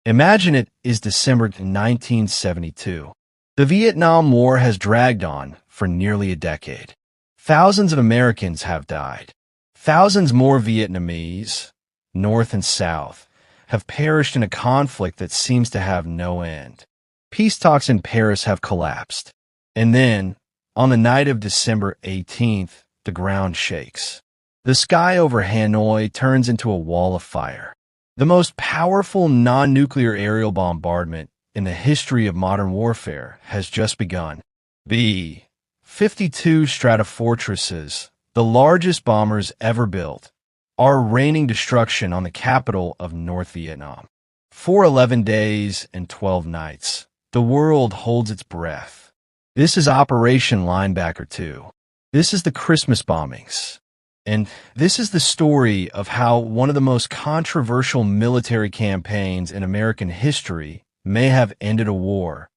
Imagine it is December 1972. The Vietnam War has dragged on for nearly a decade. Thousands of Americans have died. Thousands more Vietnamese, North and South, have perished in a conflict that seems to have no end. Peace talks in Paris have collapsed. And then, on the night of December 18th, the ground shakes. The sky over Hanoi turns into a wall of fire. The most powerful non-nuclear aerial bombardment in the history of modern warfare has just begun. B-52 Stratofortresses, the largest bombers ever built, are raining destruction on the capital of North Vietnam. For 11 days and 12 nights, the world holds its breath. This is Operation Linebacker 2. This is the Christmas bombings. And this is the story of how one of the most controversial military campaigns in American history may have ended a war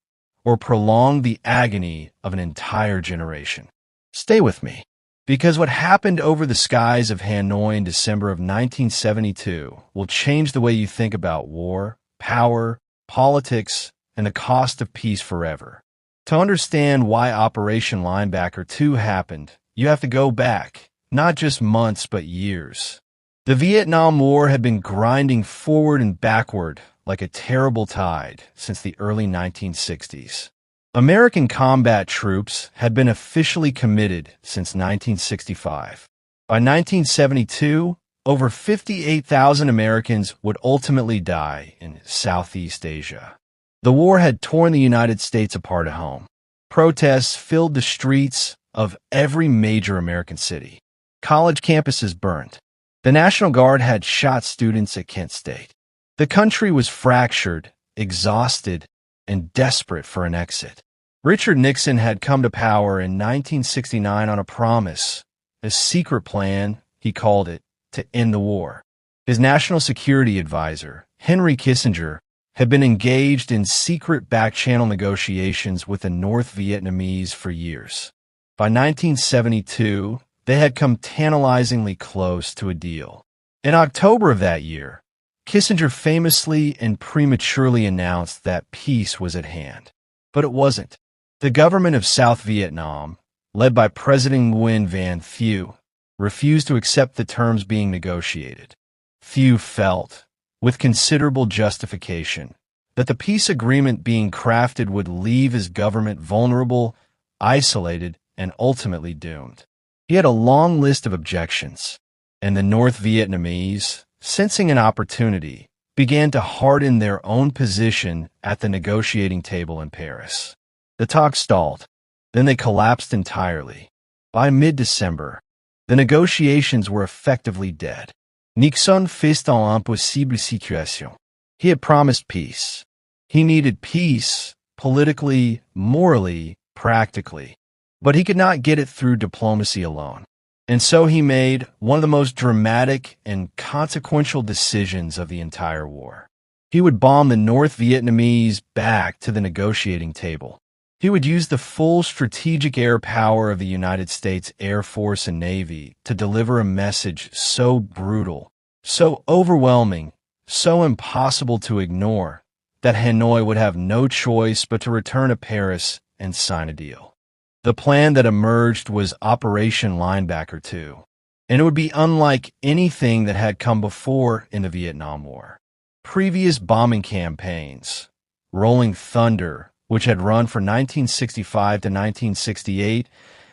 or prolonged the agony of an entire generation. Stay with me, because what happened over the skies of Hanoi in December of 1972 will change the way you think about war, power, politics, and the cost of peace forever. To understand why Operation Linebacker 2 happened, you have to go back, not just months but years. The Vietnam War had been grinding forward and backward like a terrible tide since the early 1960s. American combat troops had been officially committed since 1965. By 1972, over 58,000 Americans would ultimately die in Southeast Asia. The war had torn the United States apart at home. Protests filled the streets of every major American city. College campuses burned. The National Guard had shot students at Kent State. The country was fractured, exhausted, and desperate for an exit. Richard Nixon had come to power in 1969 on a promise, a secret plan, he called it, to end the war. His national security advisor, Henry Kissinger, had been engaged in secret back-channel negotiations with the North Vietnamese for years. By 1972, they had come tantalizingly close to a deal. In October of that year, Kissinger famously and prematurely announced that peace was at hand. But it wasn't. The government of South Vietnam, led by President Nguyen Van Thieu, refused to accept the terms being negotiated. Thieu felt, with considerable justification, that the peace agreement being crafted would leave his government vulnerable, isolated, and ultimately doomed. He had a long list of objections, and the North Vietnamese, sensing an opportunity, began to harden their own position at the negotiating table in Paris. The talks stalled, then they collapsed entirely. By mid-December, the negotiations were effectively dead. Nixon faced en impossible situation. He had promised peace. He needed peace, politically, morally, practically. But he could not get it through diplomacy alone. And so he made one of the most dramatic and consequential decisions of the entire war. He would bomb the North Vietnamese back to the negotiating table. He would use the full strategic air power of the United States Air Force and Navy to deliver a message so brutal, so overwhelming, so impossible to ignore, that Hanoi would have no choice but to return to Paris and sign a deal. The plan that emerged was Operation Linebacker 2, and it would be unlike anything that had come before in the Vietnam War. Previous bombing campaigns, Rolling Thunder, which had run from 1965 to 1968,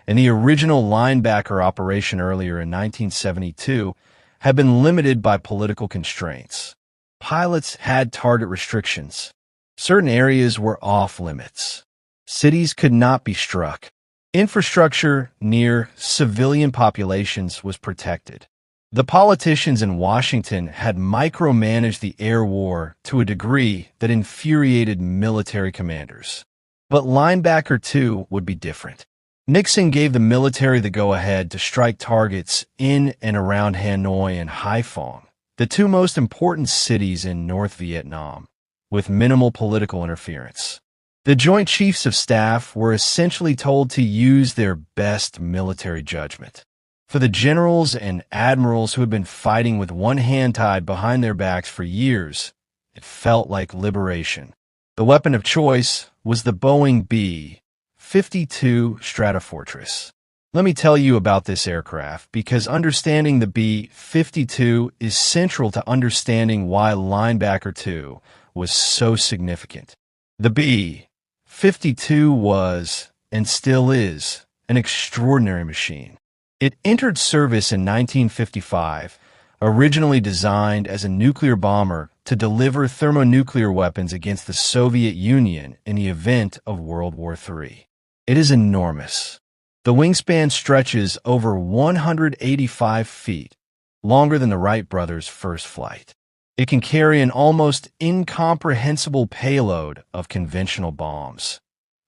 and the original Linebacker operation earlier in 1972, had been limited by political constraints. Pilots had target restrictions. Certain areas were off limits. Cities could not be struck. Infrastructure near civilian populations was protected. The politicians in Washington had micromanaged the air war to a degree that infuriated military commanders. But Linebacker 2 would be different. Nixon gave the military the go-ahead to strike targets in and around Hanoi and Haiphong, the two most important cities in North Vietnam, with minimal political interference. The Joint Chiefs of Staff were essentially told to use their best military judgment. For the generals and admirals who had been fighting with one hand tied behind their backs for years, It felt like liberation. The weapon of choice was the Boeing B-52 Stratofortress. Let me tell you about this aircraft, because understanding the B-52 is central to understanding why Linebacker 2 was so significant. The B-52 was, and still is, an extraordinary machine. It entered service in 1955, originally designed as a nuclear bomber to deliver thermonuclear weapons against the Soviet Union in the event of World War III. It is enormous. The wingspan stretches over 185 feet, longer than the Wright brothers' first flight. It can carry an almost incomprehensible payload of conventional bombs,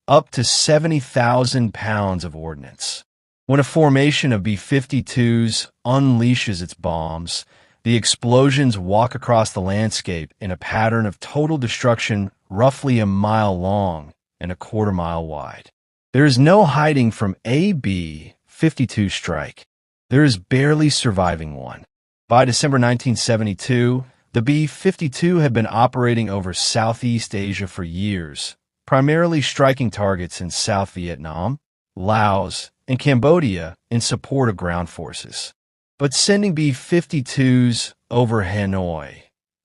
up to 70,000 pounds of ordnance. When a formation of B-52s unleashes its bombs, the explosions walk across the landscape in a pattern of total destruction roughly a mile long and a quarter-mile wide. There is no hiding from a B-52 strike. There is barely surviving one. By December 1972, the B-52 had been operating over Southeast Asia for years, primarily striking targets in South Vietnam, Laos, and Cambodia in support of ground forces. But sending B-52s over Hanoi,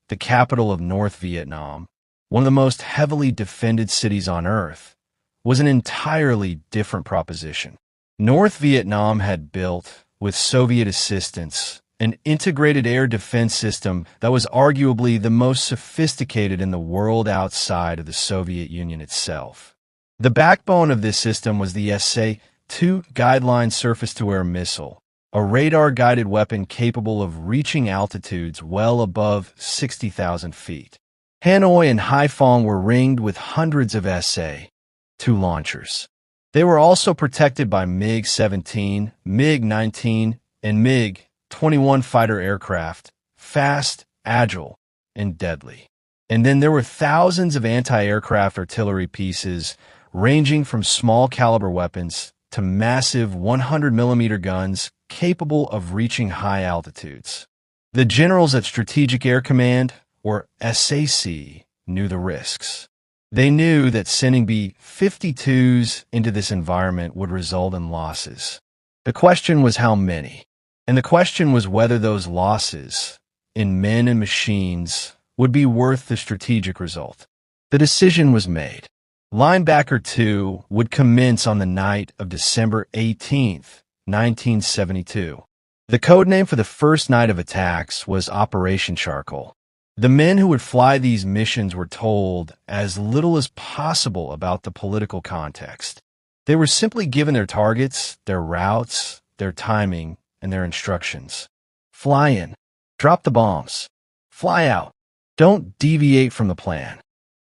the capital of North Vietnam, one of the most heavily defended cities on Earth, was an entirely different proposition. North Vietnam had built, with Soviet assistance, an integrated air defense system that was arguably the most sophisticated in the world outside of the Soviet Union itself. The backbone of this system was the SA-2 Guideline surface-to-air missile, a radar-guided weapon capable of reaching altitudes well above 60,000 feet. Hanoi and Haiphong were ringed with hundreds of SA-2 launchers. They were also protected by MiG-17, MiG-19, and MiG-21 fighter aircraft, fast, agile, and deadly. And then there were thousands of anti-aircraft artillery pieces, ranging from small-caliber weapons to massive 100mm guns capable of reaching high altitudes. The generals at Strategic Air Command, or SAC, knew the risks. They knew that sending B-52s into this environment would result in losses. The question was how many, and the question was whether those losses, in men and machines, would be worth the strategic result. The decision was made. Linebacker 2 would commence on the night of December 18, 1972. The codename for the first night of attacks was Operation Charcoal. The men who would fly these missions were told as little as possible about the political context. They were simply given their targets, their routes, their timing, and their instructions. Fly in. Drop the bombs. Fly out. Don't deviate from the plan.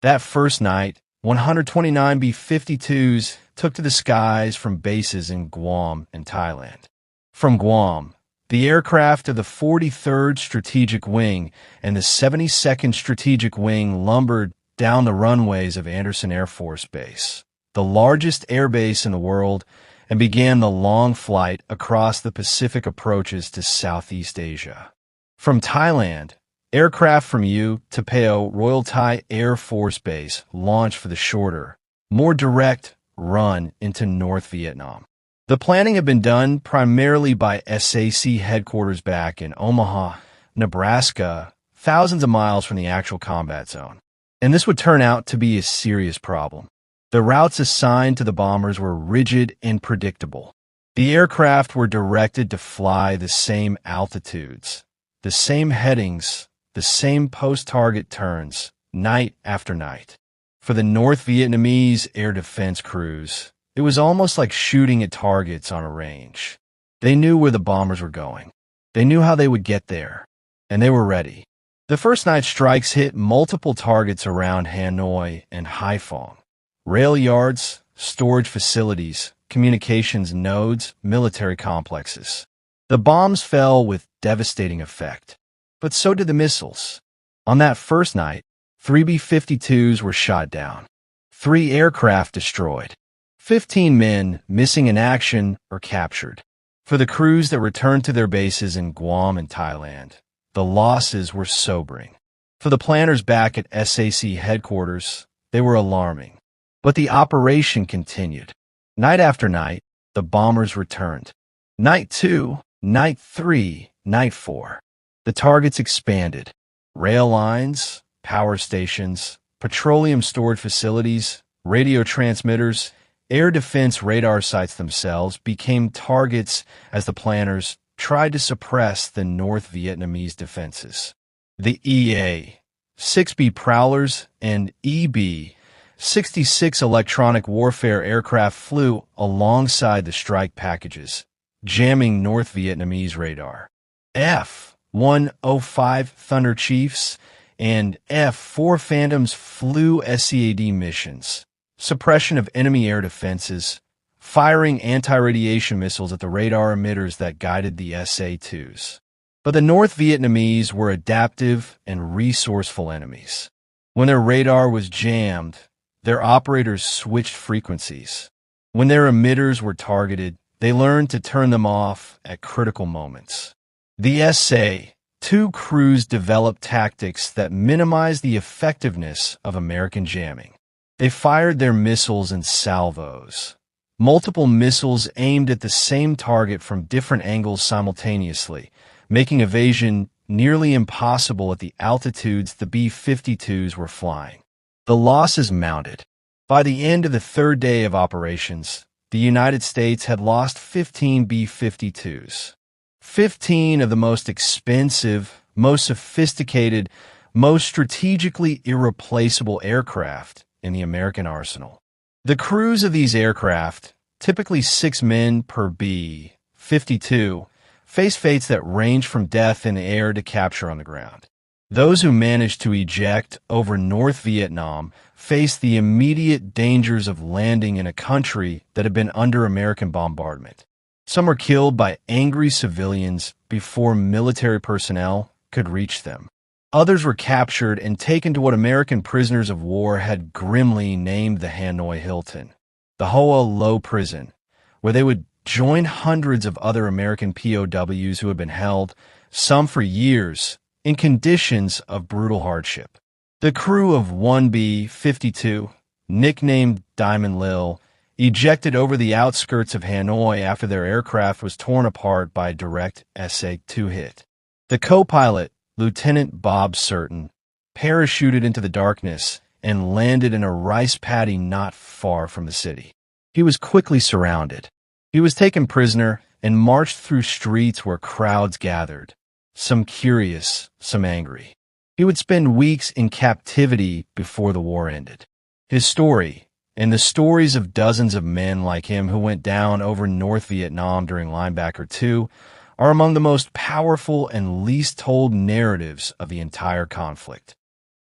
That first night, 129 B-52s took to the skies from bases in Guam and Thailand. From Guam, the aircraft of the 43rd Strategic Wing and the 72nd Strategic Wing lumbered down the runways of Andersen Air Force Base, the largest air base in the world, and began the long flight across the Pacific approaches to Southeast Asia. From Thailand, aircraft from U Tapeo Royal Thai Air Force Base launched for the shorter, more direct run into North Vietnam. The planning had been done primarily by SAC headquarters back in Omaha, Nebraska, thousands of miles from the actual combat zone. And this would turn out to be a serious problem. The routes assigned to the bombers were rigid and predictable. The aircraft were directed to fly the same altitudes, the same headings, the same post-target turns, night after night. For the North Vietnamese air defense crews, it was almost like shooting at targets on a range. They knew where the bombers were going. They knew how they would get there, and they were ready. The first night strikes hit multiple targets around Hanoi and Haiphong. Rail yards, storage facilities, communications nodes, military complexes. The bombs fell with devastating effect, but so did the missiles. On that first night, 3 B-52s were shot down, 3 aircraft destroyed, 15 men missing in action or captured. For the crews that returned to their bases in Guam and Thailand, the losses were sobering. For the planners back at SAC headquarters, they were alarming. But the operation continued. Night after night, the bombers returned. Night 2, Night 3, Night 4. The targets expanded. Rail lines, power stations, petroleum storage facilities, radio transmitters, air defense radar sites themselves became targets as the planners tried to suppress the North Vietnamese defenses. The EA, 6B Prowlers, and EB, 66 electronic warfare aircraft flew alongside the strike packages, jamming North Vietnamese radar. F-105 Thunder Chiefs and F-4 Phantoms flew SCAD missions, suppression of enemy air defenses, firing anti-radiation missiles at the radar emitters that guided the SA-2s. But the North Vietnamese were adaptive and resourceful enemies. When their radar was jammed, their operators switched frequencies. When their emitters were targeted, they learned to turn them off at critical moments. The SA-2 crews developed tactics that minimized the effectiveness of American jamming. They fired their missiles in salvos. Multiple missiles aimed at the same target from different angles simultaneously, making evasion nearly impossible at the altitudes the B-52s were flying. The losses mounted. By the end of the third day of operations, the United States had lost 15 B-52s. 15 of the most expensive, most sophisticated, most strategically irreplaceable aircraft in the American arsenal. The crews of these aircraft, typically 6 men per B-52, face fates that range from death in the air to capture on the ground. Those who managed to eject over North Vietnam faced the immediate dangers of landing in a country that had been under American bombardment. Some were killed by angry civilians before military personnel could reach them. Others were captured and taken to what American prisoners of war had grimly named the Hanoi Hilton, the Hoa Lo prison, where they would join hundreds of other American POWs who had been held, some for years, in conditions of brutal hardship. The crew of 1B-52, nicknamed Diamond Lil, ejected over the outskirts of Hanoi after their aircraft was torn apart by a direct SA-2 hit. The co-pilot, Lieutenant Bob Certain, parachuted into the darkness and landed in a rice paddy not far from the city. He was quickly surrounded. He was taken prisoner and marched through streets where crowds gathered, some curious, some angry. He would spend weeks in captivity before the war ended. His story, and the stories of dozens of men like him who went down over North Vietnam during Linebacker 2, are among the most powerful and least told narratives of the entire conflict.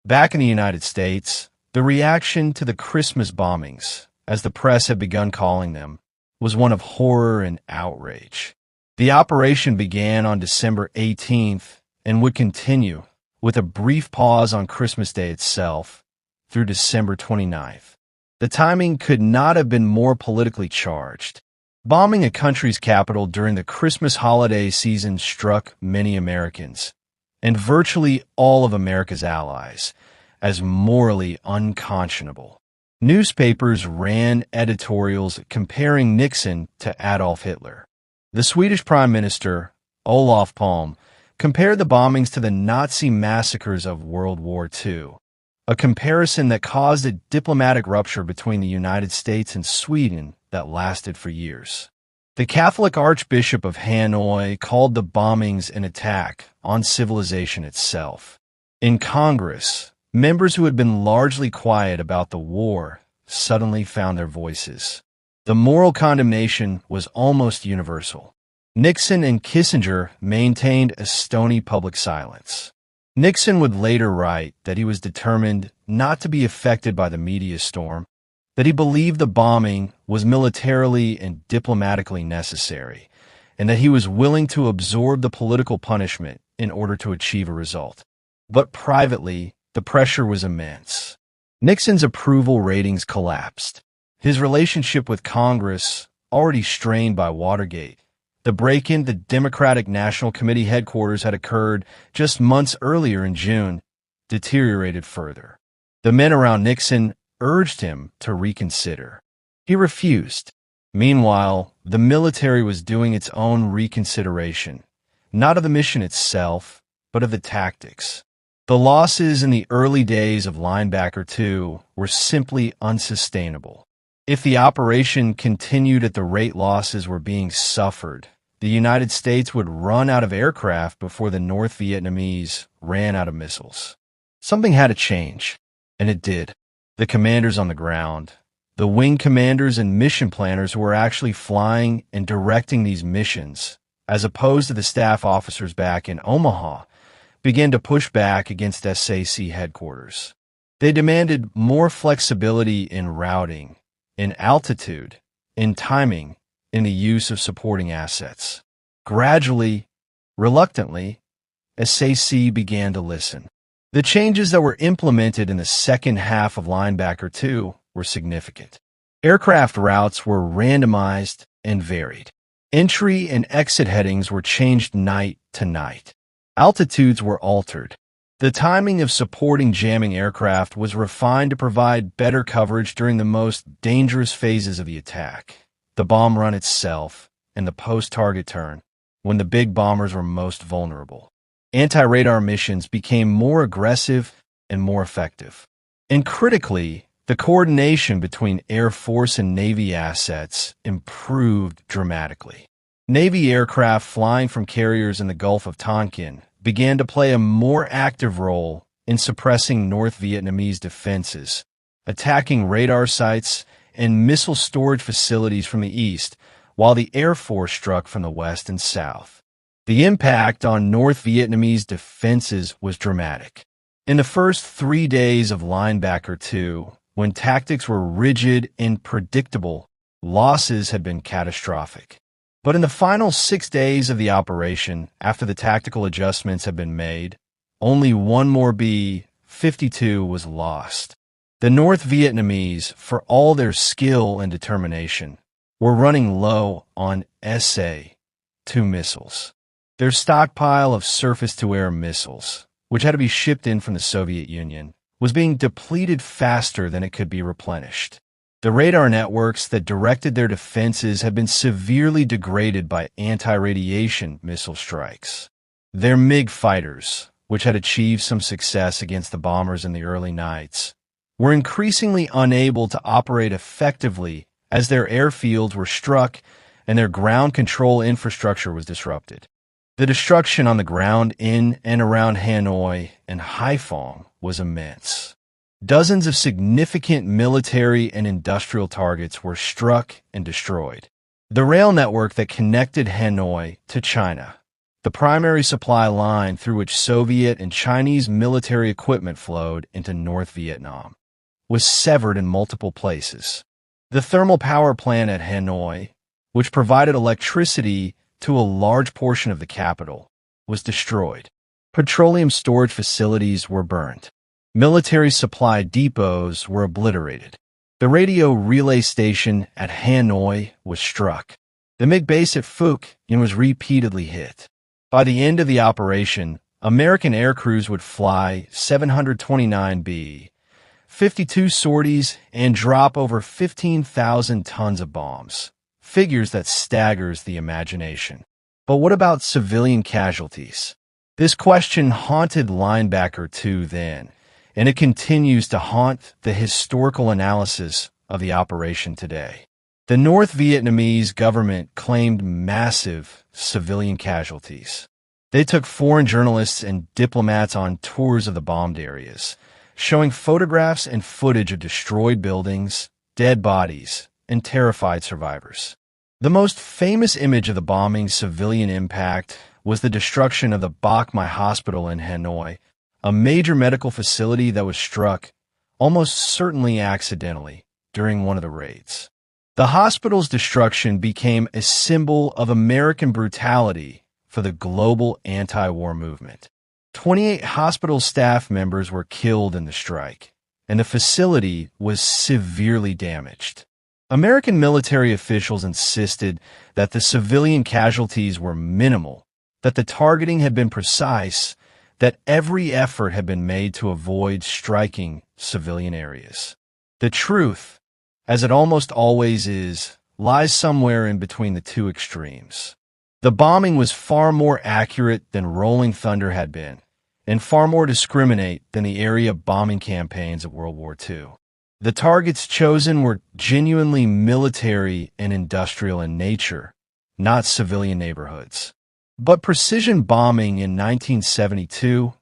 Back in the United States, the reaction to the Christmas bombings, as the press had begun calling them, was one of horror and outrage. The operation began on December 18th and would continue, with a brief pause on Christmas Day itself, through December 29th. The timing could not have been more politically charged. Bombing a country's capital during the Christmas holiday season struck many Americans, and virtually all of America's allies, as morally unconscionable. Newspapers ran editorials comparing Nixon to Adolf Hitler. The Swedish Prime Minister, Olof Palme, compared the bombings to the Nazi massacres of World War II, a comparison that caused a diplomatic rupture between the United States and Sweden that lasted for years. The Catholic Archbishop of Hanoi called the bombings an attack on civilization itself. In Congress, members who had been largely quiet about the war suddenly found their voices. The moral condemnation was almost universal. Nixon and Kissinger maintained a stony public silence. Nixon would later write that he was determined not to be affected by the media storm, that he believed the bombing was militarily and diplomatically necessary, and that he was willing to absorb the political punishment in order to achieve a result. But privately, the pressure was immense. Nixon's approval ratings collapsed. His relationship with Congress, already strained by Watergate, the break-in to the Democratic National Committee headquarters had occurred just months earlier in June, deteriorated further. The men around Nixon urged him to reconsider. He refused. Meanwhile, the military was doing its own reconsideration, not of the mission itself, but of the tactics. The losses in the early days of Linebacker 2 were simply unsustainable. If the operation continued at the rate losses were being suffered, the United States would run out of aircraft before the North Vietnamese ran out of missiles. Something had to change, and it did. The commanders on the ground, the wing commanders and mission planners who were actually flying and directing these missions, as opposed to the staff officers back in Omaha, began to push back against SAC headquarters. They demanded more flexibility in routing, in altitude, in timing, in the use of supporting assets. Gradually, reluctantly, SAC began to listen. The changes that were implemented in the second half of Linebacker 2 were significant. Aircraft routes were randomized and varied. Entry and exit headings were changed night to night. Altitudes were altered. The timing of supporting jamming aircraft was refined to provide better coverage during the most dangerous phases of the attack, the bomb run itself, and the post-target turn, when the big bombers were most vulnerable. Anti-radar missions became more aggressive and more effective. And critically, the coordination between Air Force and Navy assets improved dramatically. Navy aircraft flying from carriers in the Gulf of Tonkin began to play a more active role in suppressing North Vietnamese defenses, attacking radar sites and missile storage facilities from the east, while the Air Force struck from the west and south. The impact on North Vietnamese defenses was dramatic. In the first 3 days of Linebacker 2, when tactics were rigid and predictable, losses had been catastrophic. But in the final 6 days of the operation, after the tactical adjustments had been made, only one more B-52 was lost. The North Vietnamese, for all their skill and determination, were running low on SA-2 missiles. Their stockpile of surface-to-air missiles, which had to be shipped in from the Soviet Union, was being depleted faster than it could be replenished. The radar networks that directed their defenses had been severely degraded by anti-radiation missile strikes. Their MiG fighters, which had achieved some success against the bombers in the early nights, were increasingly unable to operate effectively as their airfields were struck and their ground control infrastructure was disrupted. The destruction on the ground in and around Hanoi and Haiphong was immense. Dozens of significant military and industrial targets were struck and destroyed. The rail network that connected Hanoi to China, the primary supply line through which Soviet and Chinese military equipment flowed into North Vietnam, was severed in multiple places. The thermal power plant at Hanoi, which provided electricity to a large portion of the capital, was destroyed. Petroleum storage facilities were burned. Military supply depots were obliterated. The radio relay station at Hanoi was struck. The MiG base at Phuc was repeatedly hit. By the end of the operation, American aircrews would fly 729 B-52 sorties and drop over 15,000 tons of bombs. Figures that staggers the imagination. But what about civilian casualties? This question haunted Linebacker 2 then, and it continues to haunt the historical analysis of the operation today. The North Vietnamese government claimed massive civilian casualties. They took foreign journalists and diplomats on tours of the bombed areas, showing photographs and footage of destroyed buildings, dead bodies, and terrified survivors. The most famous image of the bombing's civilian impact was the destruction of the Bach Mai Hospital in Hanoi, a major medical facility that was struck, almost certainly accidentally, during one of the raids. The hospital's destruction became a symbol of American brutality for the global anti-war movement. 28 hospital staff members were killed in the strike, and the facility was severely damaged. American military officials insisted that the civilian casualties were minimal, that the targeting had been precise, that every effort had been made to avoid striking civilian areas. The truth, as it almost always is, lies somewhere in between the two extremes. The bombing was far more accurate than Rolling Thunder had been, and far more discriminate than the area bombing campaigns of World War II. The targets chosen were genuinely military and industrial in nature, not civilian neighborhoods. But precision bombing in 1972,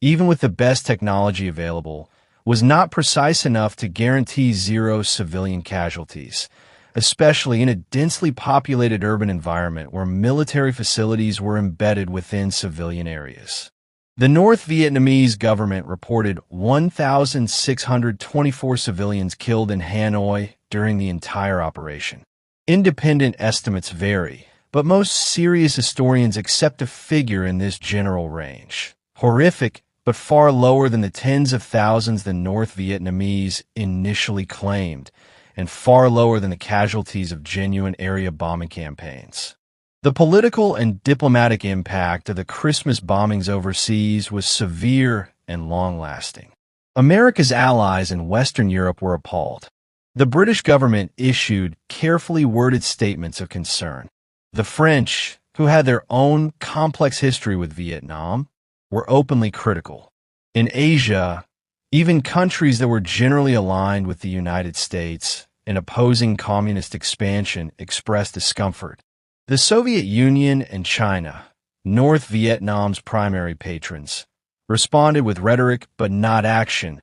even with the best technology available, was not precise enough to guarantee zero civilian casualties, especially in a densely populated urban environment where military facilities were embedded within civilian areas. The North Vietnamese government reported 1,624 civilians killed in Hanoi during the entire operation. Independent estimates vary, but most serious historians accept a figure in this general range. Horrific, but far lower than the tens of thousands the North Vietnamese initially claimed, and far lower than the casualties of genuine area bombing campaigns. The political and diplomatic impact of the Christmas bombings overseas was severe and long-lasting. America's allies in Western Europe were appalled. The British government issued carefully worded statements of concern. The French, who had their own complex history with Vietnam, were openly critical. In Asia, even countries that were generally aligned with the United States and opposing communist expansion expressed discomfort. The Soviet Union and China, North Vietnam's primary patrons, responded with rhetoric but not action,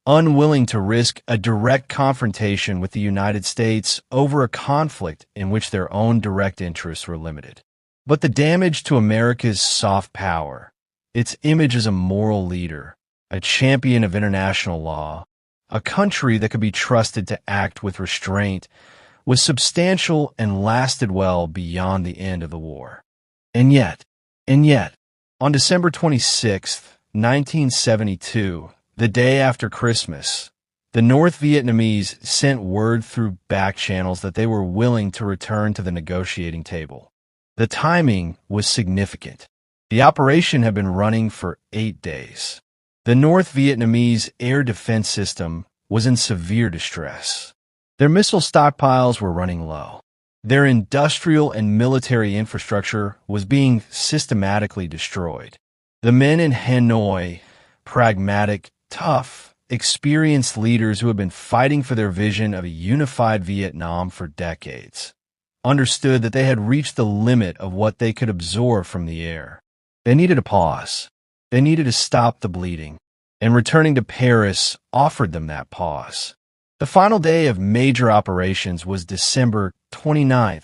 unwilling to risk a direct confrontation with the United States over a conflict in which their own direct interests were limited. But the damage to America's soft power, its image as a moral leader, a champion of international law, a country that could be trusted to act with restraint, was substantial and lasted well beyond the end of the war. And yet, on December 26, 1972, the day after Christmas, the North Vietnamese sent word through back channels that they were willing to return to the negotiating table. The timing was significant. The operation had been running for 8 days. The North Vietnamese air defense system was in severe distress. Their missile stockpiles were running low. Their industrial and military infrastructure was being systematically destroyed. The men in Hanoi, pragmatic, tough, experienced leaders who had been fighting for their vision of a unified Vietnam for decades, understood that they had reached the limit of what they could absorb from the air. They needed a pause. They needed to stop the bleeding, and returning to Paris offered them that pause. The final day of major operations was December 29,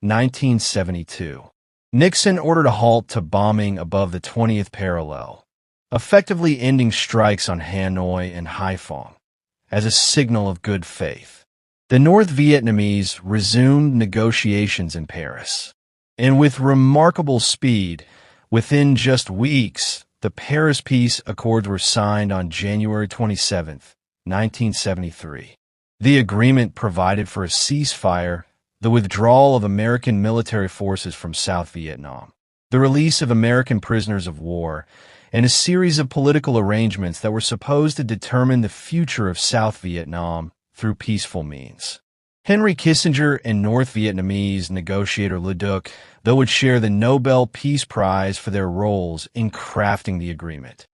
1972. Nixon ordered a halt to bombing above the 20th parallel, effectively ending strikes on Hanoi and Haiphong as a signal of good faith. The North Vietnamese resumed negotiations in Paris, and with remarkable speed, within just weeks, the Paris Peace Accords were signed on January 27, 1973. The agreement provided for a ceasefire, the withdrawal of American military forces from South Vietnam, the release of American prisoners of war, and a series of political arrangements that were supposed to determine the future of South Vietnam through peaceful means. Henry Kissinger and North Vietnamese negotiator Le Duc, though, would share the Nobel Peace Prize for their roles in crafting the agreement.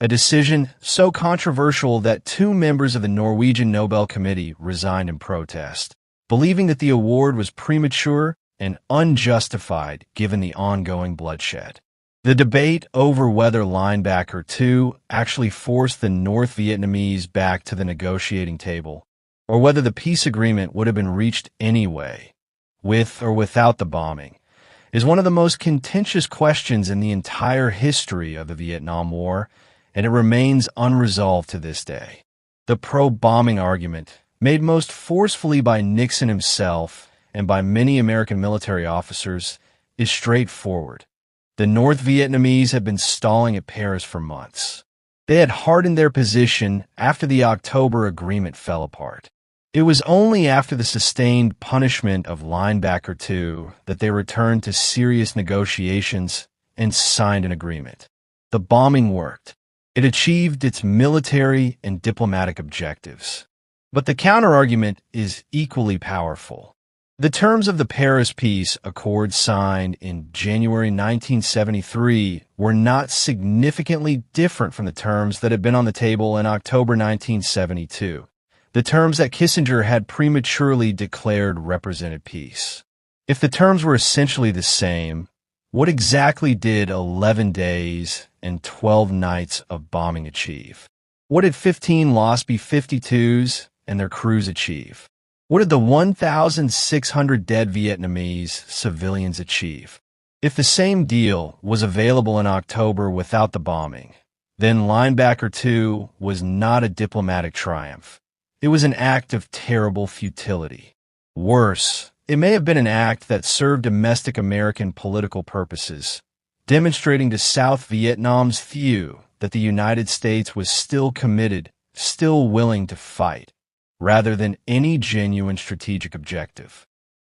A decision so controversial that 2 members of the Norwegian Nobel Committee resigned in protest, believing that the award was premature and unjustified given the ongoing bloodshed. The debate over whether Linebacker 2 actually forced the North Vietnamese back to the negotiating table, or whether the peace agreement would have been reached anyway, with or without the bombing, is one of the most contentious questions in the entire history of the Vietnam War, and it remains unresolved to this day. The pro-bombing argument, made most forcefully by Nixon himself and by many American military officers, is straightforward. The North Vietnamese had been stalling at Paris for months. They had hardened their position after the October agreement fell apart. It was only after the sustained punishment of Linebacker 2 that they returned to serious negotiations and signed an agreement. The bombing worked. It achieved its military and diplomatic objectives. But the counterargument is equally powerful. The terms of the Paris Peace Accord signed in January 1973 were not significantly different from the terms that had been on the table in October 1972. The terms that Kissinger had prematurely declared represented peace. If the terms were essentially the same, what exactly did 11 days and 12 nights of bombing achieve? What did 15 lost B-52s and their crews achieve? What did the 1,600 dead Vietnamese civilians achieve? If the same deal was available in October without the bombing, then Linebacker 2 was not a diplomatic triumph. It was an act of terrible futility. Worse, it may have been an act that served domestic American political purposes, demonstrating to South Vietnam's few that the United States was still committed, still willing to fight, rather than any genuine strategic objective.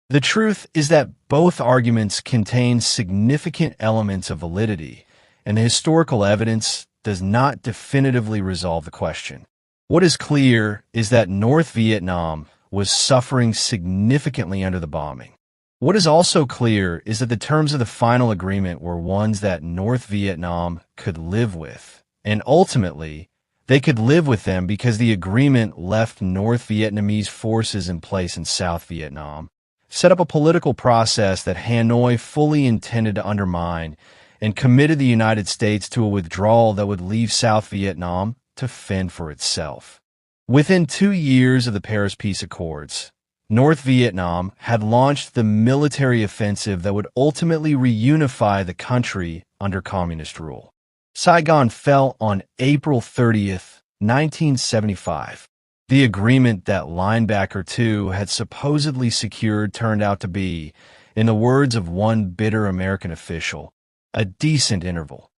The truth is that both arguments contain significant elements of validity, and the historical evidence does not definitively resolve the question. What is clear is that North Vietnam was suffering significantly under the bombing. What is also clear is that the terms of the final agreement were ones that North Vietnam could live with, and ultimately, they could live with them because the agreement left North Vietnamese forces in place in South Vietnam, set up a political process that Hanoi fully intended to undermine, and committed the United States to a withdrawal that would leave South Vietnam to fend for itself. Within 2 years of the Paris Peace Accords, North Vietnam had launched the military offensive that would ultimately reunify the country under communist rule. Saigon fell on April 30th, 1975. The agreement that Linebacker 2 had supposedly secured turned out to be, in the words of one bitter American official, a decent interval.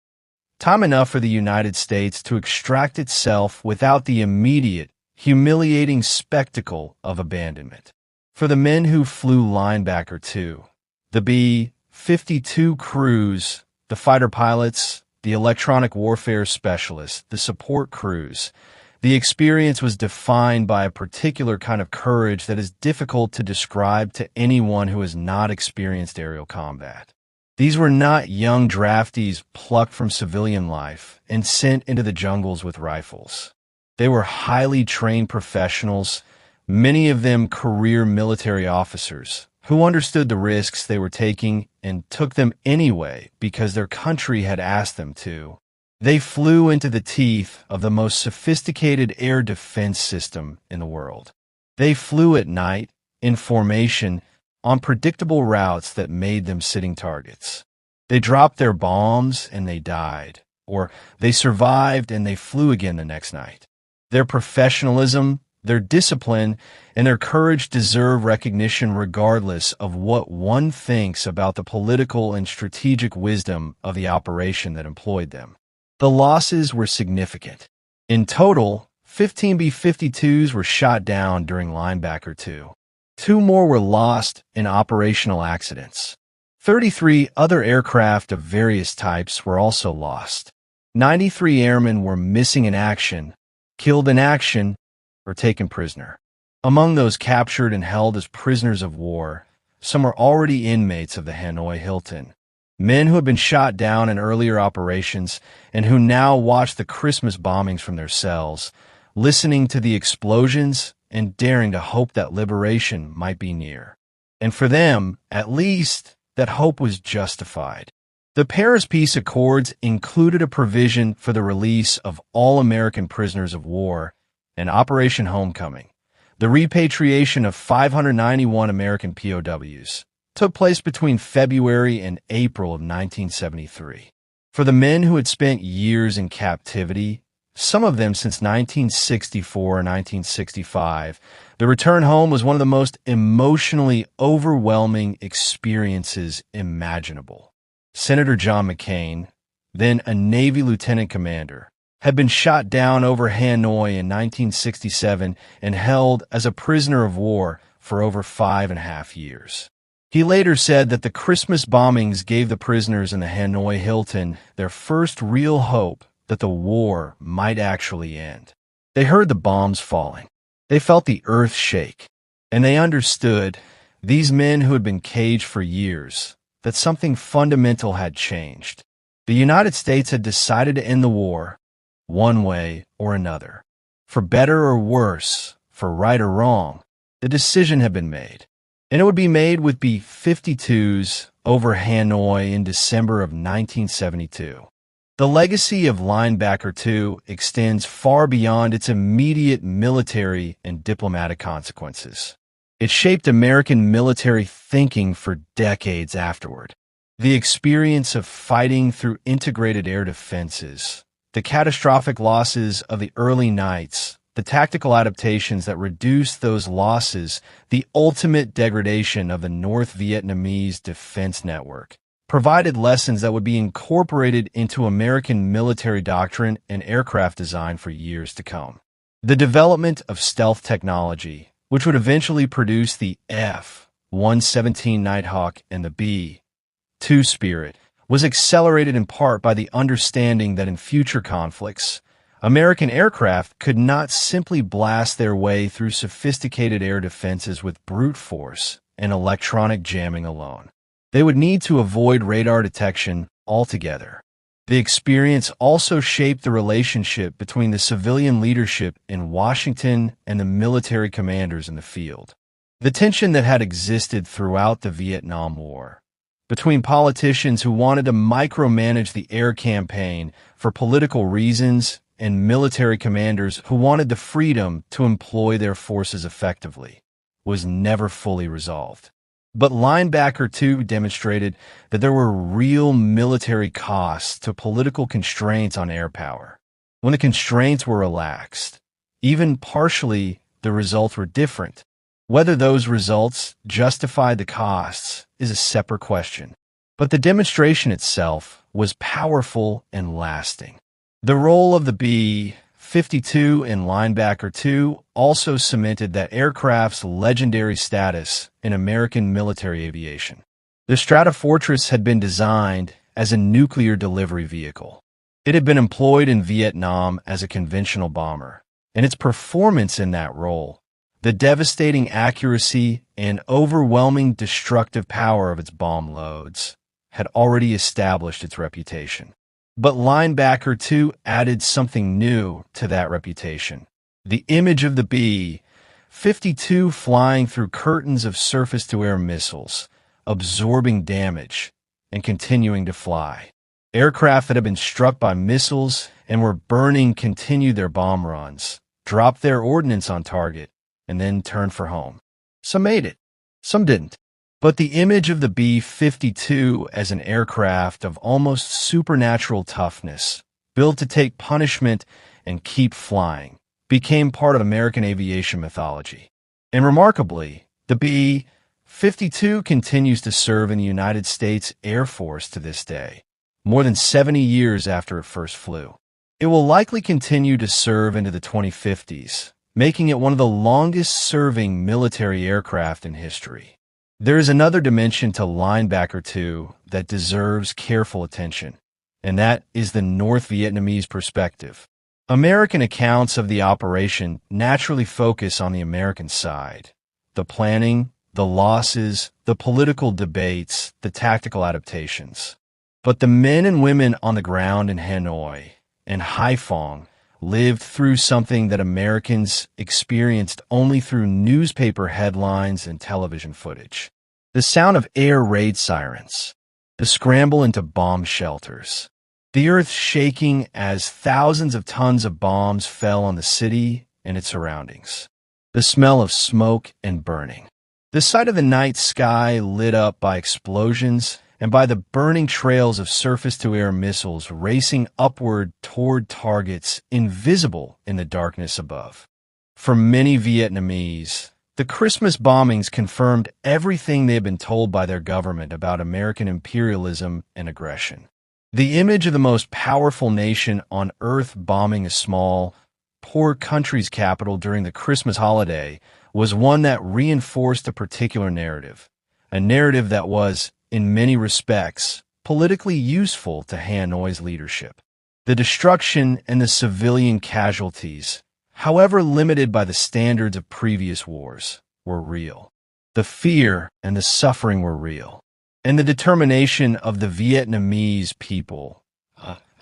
Time enough for the United States to extract itself without the immediate, humiliating spectacle of abandonment. For the men who flew Linebacker 2, the B-52 crews, the fighter pilots, the electronic warfare specialists, the support crews, the experience was defined by a particular kind of courage that is difficult to describe to anyone who has not experienced aerial combat. These were not young draftees plucked from civilian life and sent into the jungles with rifles. They were highly trained professionals, many of them career military officers, who understood the risks they were taking and took them anyway because their country had asked them to. They flew into the teeth of the most sophisticated air defense system in the world. They flew at night, in formation, on predictable routes that made them sitting targets. They dropped their bombs and they died, or they survived and they flew again the next night. Their professionalism, their discipline, and their courage deserve recognition regardless of what one thinks about the political and strategic wisdom of the operation that employed them. The losses were significant. In total, 15 B-52s were shot down during Linebacker 2. 2 more were lost in operational accidents. 33 other aircraft of various types were also lost. 93 airmen were missing in action, killed in action, or taken prisoner. Among those captured and held as prisoners of war, some were already inmates of the Hanoi Hilton, men who had been shot down in earlier operations and who now watched the Christmas bombings from their cells, listening to the explosions and daring to hope that liberation might be near. And for them, at least, that hope was justified. The Paris Peace Accords included a provision for the release of all American prisoners of war and Operation Homecoming. The repatriation of 591 American POWs took place between February and April of 1973. For the men who had spent years in captivity, some of them since 1964 or 1965, the return home was one of the most emotionally overwhelming experiences imaginable. Senator John McCain, then a Navy lieutenant commander, had been shot down over Hanoi in 1967 and held as a prisoner of war for over 5.5 years. He later said that the Christmas bombings gave the prisoners in the Hanoi Hilton their first real hope that the war might actually end. They heard the bombs falling. They felt the earth shake. And they understood, these men who had been caged for years, that something fundamental had changed. The United States had decided to end the war, one way or another. For better or worse, for right or wrong, the decision had been made. And it would be made with B-52s over Hanoi in December of 1972. The legacy of Linebacker 2 extends far beyond its immediate military and diplomatic consequences. It shaped American military thinking for decades afterward. The experience of fighting through integrated air defenses, the catastrophic losses of the early nights, the tactical adaptations that reduced those losses, the ultimate degradation of the North Vietnamese defense network, provided lessons that would be incorporated into American military doctrine and aircraft design for years to come. The development of stealth technology, which would eventually produce the F-117 Nighthawk and the B-2 Spirit, was accelerated in part by the understanding that in future conflicts, American aircraft could not simply blast their way through sophisticated air defenses with brute force and electronic jamming alone. They would need to avoid radar detection altogether. The experience also shaped the relationship between the civilian leadership in Washington and the military commanders in the field. The tension that had existed throughout the Vietnam War, between politicians who wanted to micromanage the air campaign for political reasons and military commanders who wanted the freedom to employ their forces effectively, was never fully resolved. But Linebacker 2 demonstrated that there were real military costs to political constraints on air power. When the constraints were relaxed, even partially, the results were different. Whether those results justified the costs is a separate question. But the demonstration itself was powerful and lasting. The role of the B-52 in Linebacker 2 also cemented that aircraft's legendary status in American military aviation. The Stratofortress had been designed as a nuclear delivery vehicle. It had been employed in Vietnam as a conventional bomber, and its performance in that role, the devastating accuracy and overwhelming destructive power of its bomb loads, had already established its reputation. But Linebacker 2 added something new to that reputation. The image of the B-52 flying through curtains of surface-to-air missiles, absorbing damage, and continuing to fly. Aircraft that had been struck by missiles and were burning continued their bomb runs, dropped their ordnance on target, and then turned for home. Some made it, some didn't. But the image of the B-52 as an aircraft of almost supernatural toughness, built to take punishment and keep flying, became part of American aviation mythology. And remarkably, the B-52 continues to serve in the United States Air Force to this day, more than 70 years after it first flew. It will likely continue to serve into the 2050s, making it one of the longest-serving military aircraft in history. There is another dimension to Linebacker 2 that deserves careful attention, and that is the North Vietnamese perspective. American accounts of the operation naturally focus on the American side. The planning, the losses, the political debates, the tactical adaptations. But the men and women on the ground in Hanoi and Haiphong lived through something that Americans experienced only through newspaper headlines and television footage. The sound of air raid sirens, the scramble into bomb shelters, the earth shaking as thousands of tons of bombs fell on the city and its surroundings, the smell of smoke and burning, the sight of the night sky lit up by explosions and by the burning trails of surface-to-air missiles racing upward toward targets invisible in the darkness above. For many Vietnamese, the Christmas bombings confirmed everything they had been told by their government about American imperialism and aggression. The image of the most powerful nation on earth bombing a small, poor country's capital during the Christmas holiday was one that reinforced a particular narrative, a narrative that was, in many respects, politically useful to Hanoi's leadership. The destruction and the civilian casualties, however limited by the standards of previous wars, were real. The fear and the suffering were real. And the determination of the Vietnamese people,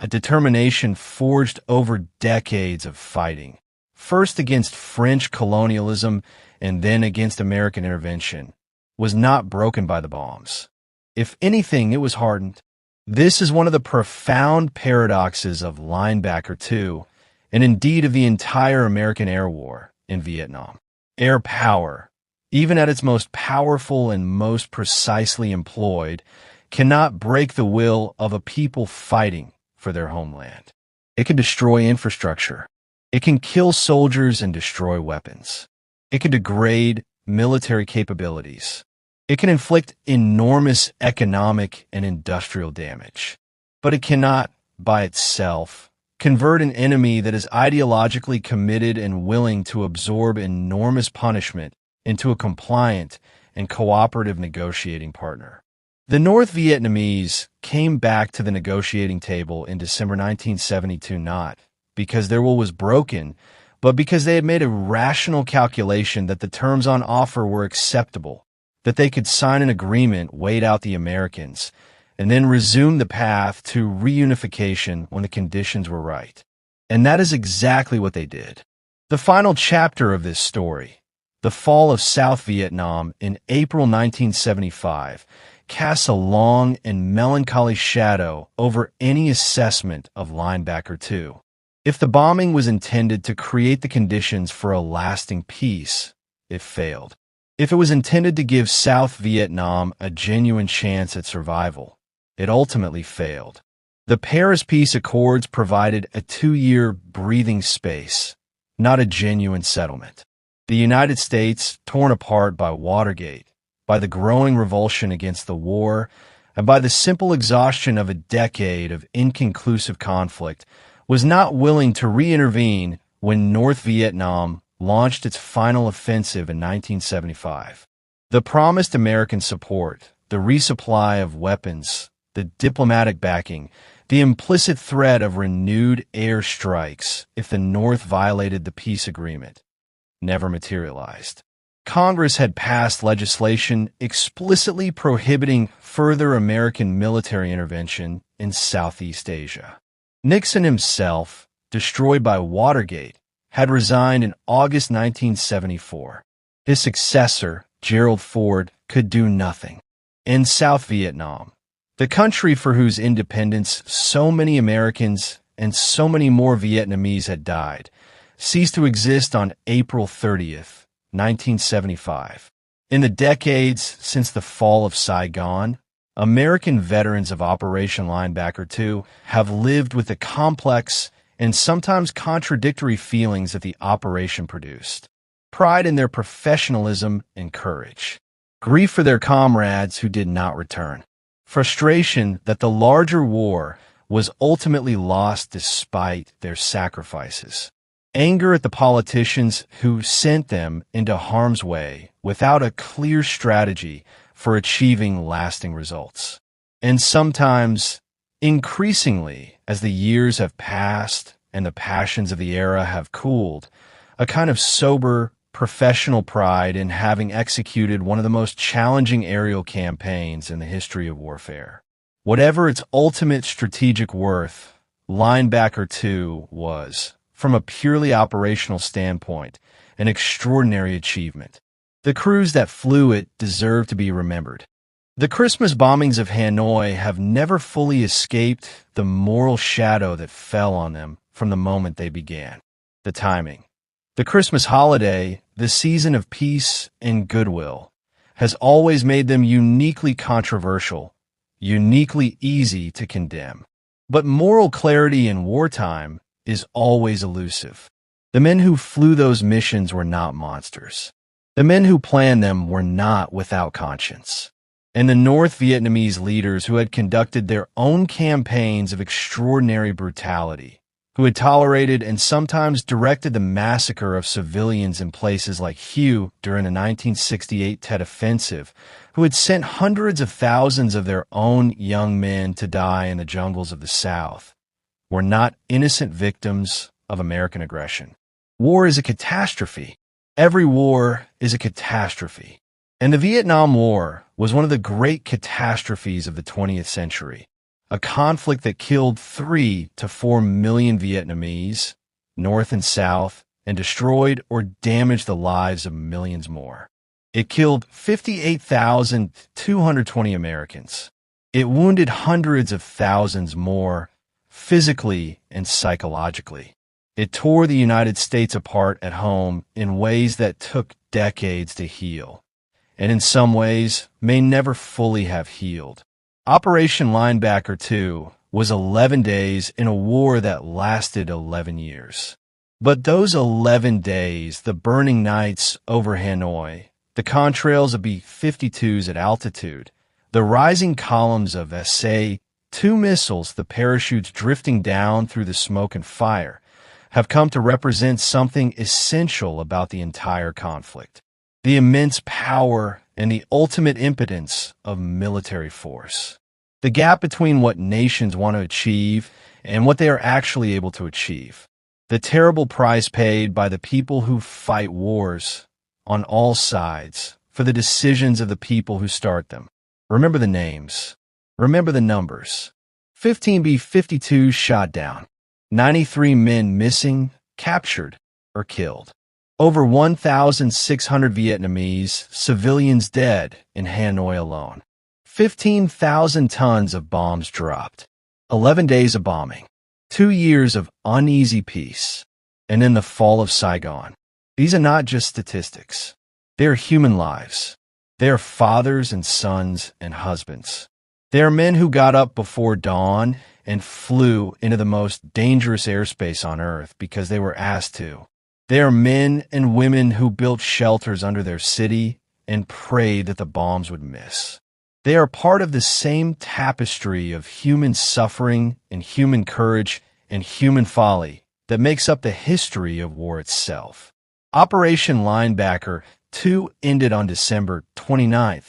a determination forged over decades of fighting, first against French colonialism and then against American intervention, was not broken by the bombs. If anything, it was hardened. This is one of the profound paradoxes of Linebacker 2, and indeed of the entire American air war in Vietnam. Air power, even at its most powerful and most precisely employed, cannot break the will of a people fighting for their homeland. It can destroy infrastructure. It can kill soldiers and destroy weapons. It can degrade military capabilities. It can inflict enormous economic and industrial damage. But it cannot, by itself, convert an enemy that is ideologically committed and willing to absorb enormous punishment into a compliant and cooperative negotiating partner. The North Vietnamese came back to the negotiating table in December 1972 not because their will was broken, but because they had made a rational calculation that the terms on offer were acceptable, that they could sign an agreement, wait out the Americans, and then resume the path to reunification when the conditions were right. And that is exactly what they did. The final chapter of this story, the fall of South Vietnam in April 1975, casts a long and melancholy shadow over any assessment of Linebacker 2. If the bombing was intended to create the conditions for a lasting peace, it failed. If it was intended to give South Vietnam a genuine chance at survival, it ultimately failed. The Paris Peace Accords provided a 2-year breathing space, not a genuine settlement. The United States, torn apart by Watergate, by the growing revulsion against the war, and by the simple exhaustion of a decade of inconclusive conflict, was not willing to re-intervene when North Vietnam launched its final offensive in 1975. The promised American support, the resupply of weapons, the diplomatic backing, the implicit threat of renewed air strikes if the North violated the peace agreement, never materialized. Congress had passed legislation explicitly prohibiting further American military intervention in Southeast Asia. Nixon himself, destroyed by Watergate, had resigned in August 1974. His successor, Gerald Ford, could do nothing. In South Vietnam, the country for whose independence so many Americans and so many more Vietnamese had died, ceased to exist on April 30th, 1975. In the decades since the fall of Saigon, American veterans of Operation Linebacker 2 have lived with the complex and sometimes contradictory feelings that the operation produced. Pride in their professionalism and courage. Grief for their comrades who did not return. Frustration that the larger war was ultimately lost despite their sacrifices. Anger at the politicians who sent them into harm's way without a clear strategy for achieving lasting results. And sometimes, increasingly, as the years have passed and the passions of the era have cooled, a kind of sober, professional pride in having executed one of the most challenging aerial campaigns in the history of warfare. Whatever its ultimate strategic worth, Linebacker 2 was, from a purely operational standpoint, an extraordinary achievement. The crews that flew it deserve to be remembered. The Christmas bombings of Hanoi have never fully escaped the moral shadow that fell on them from the moment they began. The timing. The Christmas holiday, the season of peace and goodwill, has always made them uniquely controversial, uniquely easy to condemn. But moral clarity in wartime is always elusive. The men who flew those missions were not monsters. The men who planned them were not without conscience. And the North Vietnamese leaders who had conducted their own campaigns of extraordinary brutality, who had tolerated and sometimes directed the massacre of civilians in places like Hue during the 1968 Tet Offensive, who had sent hundreds of thousands of their own young men to die in the jungles of the South, were not innocent victims of American aggression. War is a catastrophe. Every war is a catastrophe. And the Vietnam War was one of the great catastrophes of the 20th century, a conflict that killed 3 to 4 million Vietnamese, North and South, and destroyed or damaged the lives of millions more. It killed 58,220 Americans. It wounded hundreds of thousands more, physically and psychologically. It tore the United States apart at home in ways that took decades to heal, and in some ways may never fully have healed. Operation Linebacker 2 was 11 days in a war that lasted 11 years. But those 11 days, the burning nights over Hanoi, the contrails of B-52s at altitude, the rising columns of SA-2 missiles, the parachutes drifting down through the smoke and fire, have come to represent something essential about the entire conflict: the immense power and the ultimate impotence of military force. The gap between what nations want to achieve and what they are actually able to achieve. The terrible price paid by the people who fight wars on all sides for the decisions of the people who start them. Remember the names. Remember the numbers. 15 B-52s shot down. 93 men missing, captured, or killed. Over 1,600 Vietnamese civilians dead in Hanoi alone. 15,000 tons of bombs dropped. 11 days of bombing. 2 years of uneasy peace. And then the fall of Saigon. These are not just statistics. They are human lives. They are fathers and sons and husbands. They are men who got up before dawn and flew into the most dangerous airspace on Earth because they were asked to. They are men and women who built shelters under their city and prayed that the bombs would miss. They are part of the same tapestry of human suffering and human courage and human folly that makes up the history of war itself. Operation Linebacker 2 ended on December 29,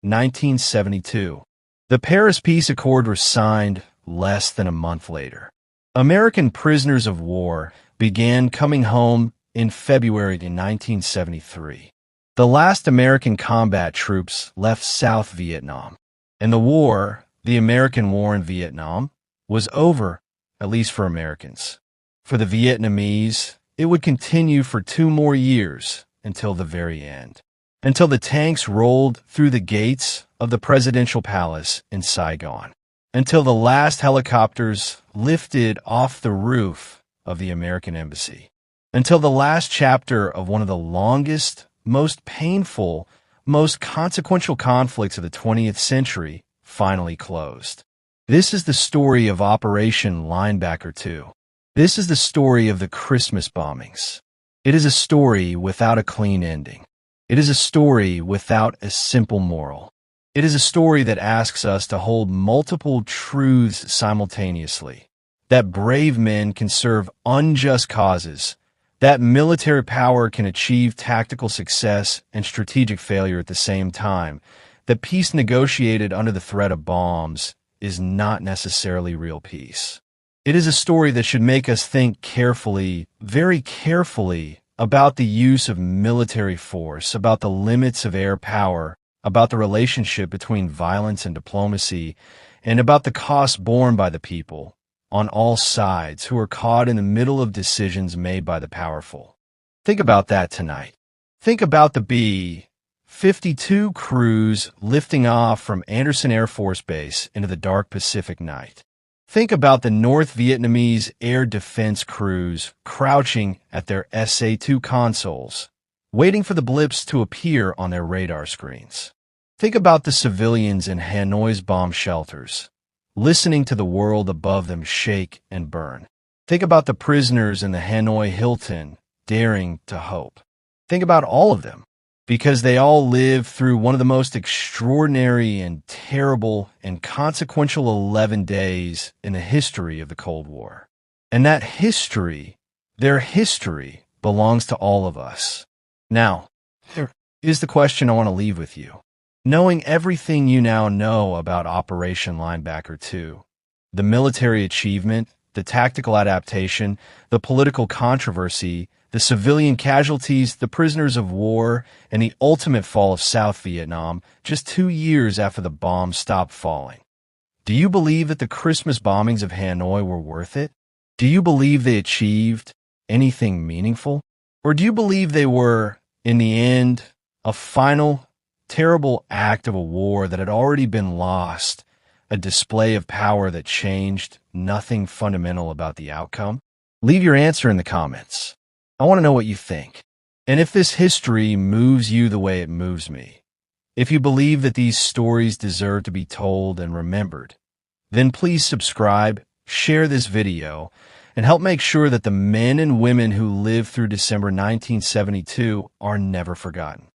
1972. The Paris Peace Accord was signed less than a month later. American prisoners of war began coming home in February 1973. The last American combat troops left South Vietnam, and the American war in Vietnam, was over, at least for Americans. For the Vietnamese, it would continue for 2 more years until the very end, until the tanks rolled through the gates of the presidential palace in Saigon, until the last helicopters lifted off the roof of the American embassy, until the last chapter of one of the longest, most painful, most consequential conflicts of the 20th century finally closed. This is the story of Operation Linebacker 2. This is the story of the Christmas bombings. It is a story without a clean ending. It is a story without a simple moral. It is a story that asks us to hold multiple truths simultaneously, that brave men can serve unjust causes, that military power can achieve tactical success and strategic failure at the same time, that peace negotiated under the threat of bombs is not necessarily real peace. It is a story that should make us think carefully, very carefully, about the use of military force, about the limits of air power, about the relationship between violence and diplomacy, and about the costs borne by the people on all sides who are caught in the middle of decisions made by the powerful. Think about that tonight. Think about the B-52 crews lifting off from Andersen Air Force Base into the dark Pacific night. Think about the North Vietnamese air defense crews crouching at their SA-2 consoles, waiting for the blips to appear on their radar screens. Think about the civilians in Hanoi's bomb shelters, listening to the world above them shake and burn. Think about the prisoners in the Hanoi Hilton, daring to hope. Think about all of them, because they all lived through one of the most extraordinary and terrible and consequential 11 days in the history of the Cold War. And that their history, belongs to all of us. Now, here is the question I want to leave with you. Knowing everything you now know about Operation Linebacker 2, the military achievement, the tactical adaptation, the political controversy, the civilian casualties, the prisoners of war, and the ultimate fall of South Vietnam just 2 years after the bombs stopped falling. Do you believe that the Christmas bombings of Hanoi were worth it? Do you believe they achieved anything meaningful? Or do you believe they were, in the end, a final, terrible act of a war that had already been lost, a display of power that changed nothing fundamental about the outcome? Leave your answer in the comments. I want to know what you think. And if this history moves you the way it moves me, if you believe that these stories deserve to be told and remembered, then please subscribe, share this video, and help make sure that the men and women who lived through December 1972 are never forgotten.